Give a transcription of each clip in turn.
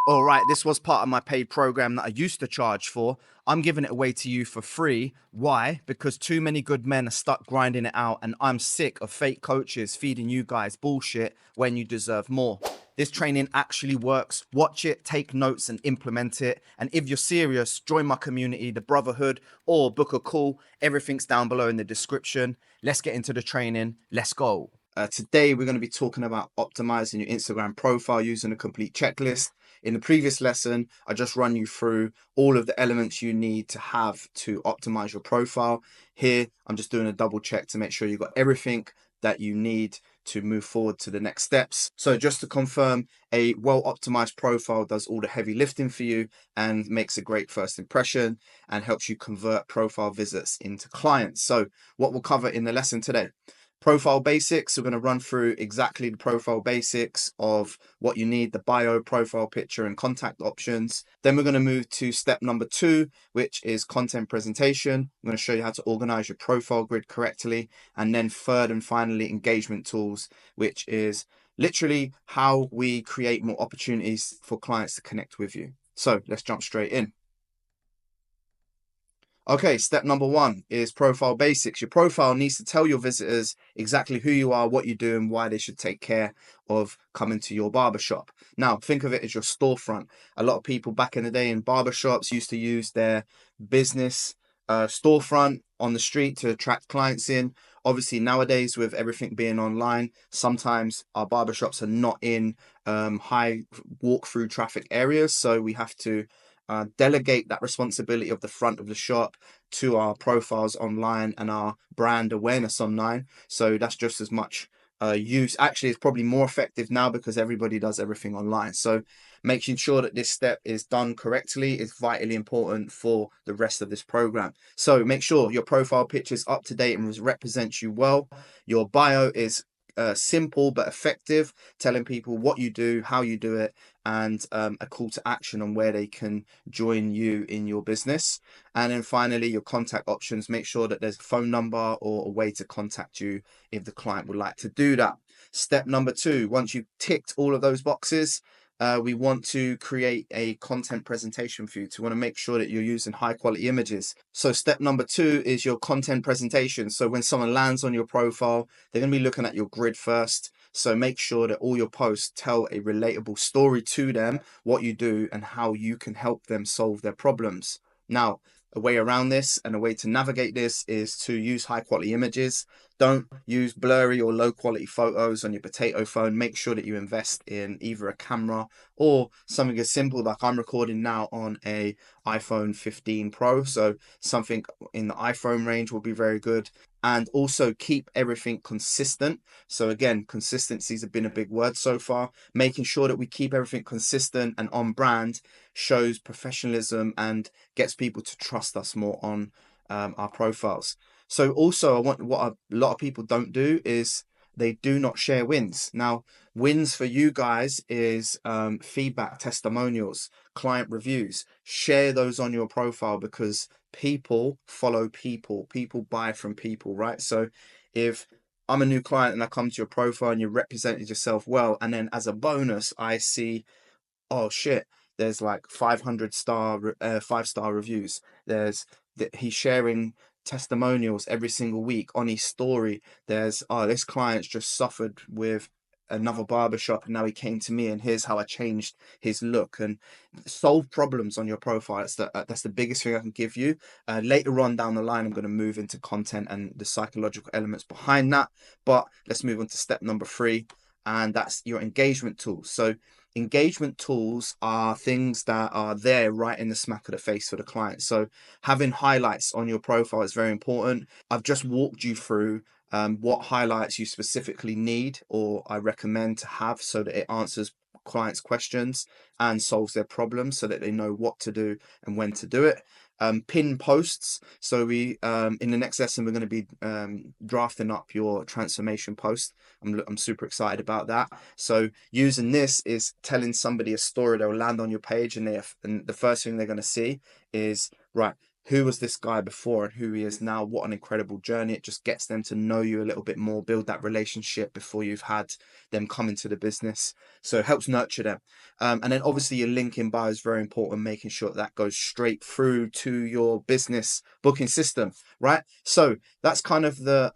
All right, this was part of my paid program that I used to charge for. I'm giving it away to you for free. Why? Because too many good men are stuck grinding it out, and I'm sick of fake coaches feeding you guys bullshit when you deserve more. This training actually works. Watch it, take notes, and implement it. And if you're serious, join my community, the Brotherhood, or book a call. Everything's down below in the description. Let's get into the training. Let's go. Today, we're going to be talking about optimizing your Instagram profile using a complete checklist. In the previous lesson, I just run you through all of the elements you need to have to optimize your profile. Here, I'm just doing a double check to make sure you've got everything that you need to move forward to the next steps. So just to confirm, a well-optimized profile does all the heavy lifting for you and makes a great first impression and helps you convert profile visits into clients. So what we'll cover in the lesson today: profile basics. We're going to run through exactly the profile basics of what you need, the bio, profile picture, and contact options. Then we're going to move to step number 2, which is content presentation. I'm going to show you how to organize your profile grid correctly. And then third and finally, engagement tools, which is literally how we create more opportunities for clients to connect with you. So let's jump straight in. Okay, step number 1 is profile basics. Your profile needs to tell your visitors exactly who you are, what you do, and why they should take care of coming to your barbershop. Now, think of it as your storefront. A lot of people back in the day in barbershops used to use their business storefront on the street to attract clients in. Obviously, nowadays, with everything being online, sometimes our barbershops are not in high walk-through traffic areas, so we have to delegate that responsibility of the front of the shop to our profiles online and our brand awareness online. So that's just as much use. Actually, it's probably more effective now because everybody does everything online. So making sure that this step is done correctly is vitally important for the rest of this program. So make sure your profile picture is up to date and represents you well. Your bio is simple but effective, telling people what you do, how you do it, and a call to action on where they can join you in your business. And then finally, your contact options. Make sure that there's a phone number or a way to contact you if the client would like to do that. Step number 2, once you've ticked all of those boxes, we want to create a content presentation for you. To want to make sure that you're using high quality images. So step number 2 is your content presentation. So when someone lands on your profile, they're going to be looking at your grid first. So make sure that all your posts tell a relatable story to them, what you do and how you can help them solve their problems. Now, a way around this and a way to navigate this is to use high quality images. Don't use blurry or low quality photos on your potato phone. Make sure that you invest in either a camera or something as simple like I'm recording now on a iPhone 15 Pro. So something in the iPhone range will be very good. And also keep everything consistent. So again, consistencies have been a big word so far. Making sure that we keep everything consistent and on brand shows professionalism and gets people to trust us more on our profiles. So also, what a lot of people don't do is they do not share wins. Now, wins for you guys is feedback, testimonials, client reviews. Share those on your profile because people follow people. People buy from people, right? So if I'm a new client and I come to your profile and you represented yourself well, and then as a bonus, I see, oh shit, there's like 5-star reviews. There's that he's sharing testimonials every single week on his story. There's, oh, this client's just suffered with another barbershop and now he came to me and here's how I changed his look. And solve problems on your profile. That's the biggest thing I can give you. Later on down the line, I'm going to move into content and the psychological elements behind that. But let's move on to step number 3, and that's your engagement tools. So engagement tools are things that are there right in the smack of the face for the client. So having highlights on your profile is very important. I've just walked you through what highlights you specifically need or I recommend to have so that it answers clients' questions and solves their problems so that they know what to do and when to do it. Pin posts. So we in the next lesson we're going to be drafting up your transformation post. I'm super excited about that. So using this is telling somebody a story. They'll land on your page and the first thing they're going to see is, right, who was this guy before and who he is now. What an incredible journey. It just gets them to know you a little bit more, build that relationship before you've had them come into the business. So it helps nurture them. And then obviously your link in bio is very important, making sure that goes straight through to your business booking system, right? So that's kind of the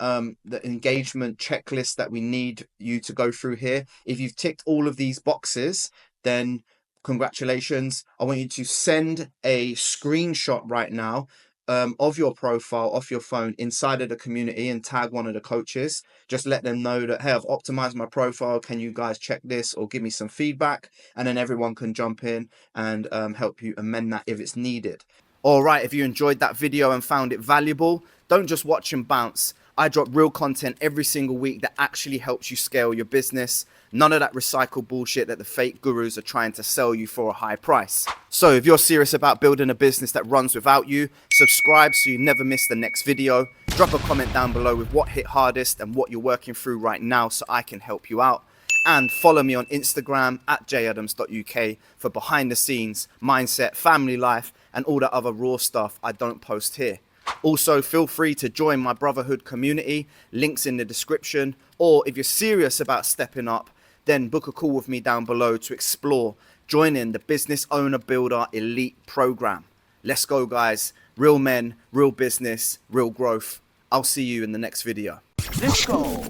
engagement checklist that we need you to go through here. If you've ticked all of these boxes, then congratulations. I want you to send a screenshot right now of your profile off your phone inside of the community and tag one of the coaches. Just let them know that, hey, I've optimized my profile. Can you guys check this or give me some feedback? And then everyone can jump in and help you amend that if it's needed. All right, if you enjoyed that video and found it valuable, don't just watch and bounce. I drop real content every single week that actually helps you scale your business. None of that recycled bullshit that the fake gurus are trying to sell you for a high price. So if you're serious about building a business that runs without you, subscribe so you never miss the next video. Drop a comment down below with what hit hardest and what you're working through right now so I can help you out. And follow me on Instagram at jadams.uk for behind the scenes, mindset, family life, and all the other raw stuff I don't post here. Also, feel free to join my brotherhood community, links in the description, or if you're serious about stepping up, then book a call with me down below to explore joining the Business Owner Builder Elite Program. Let's go, guys. Real men, real business, real growth. I'll see you in the next video. Let's go.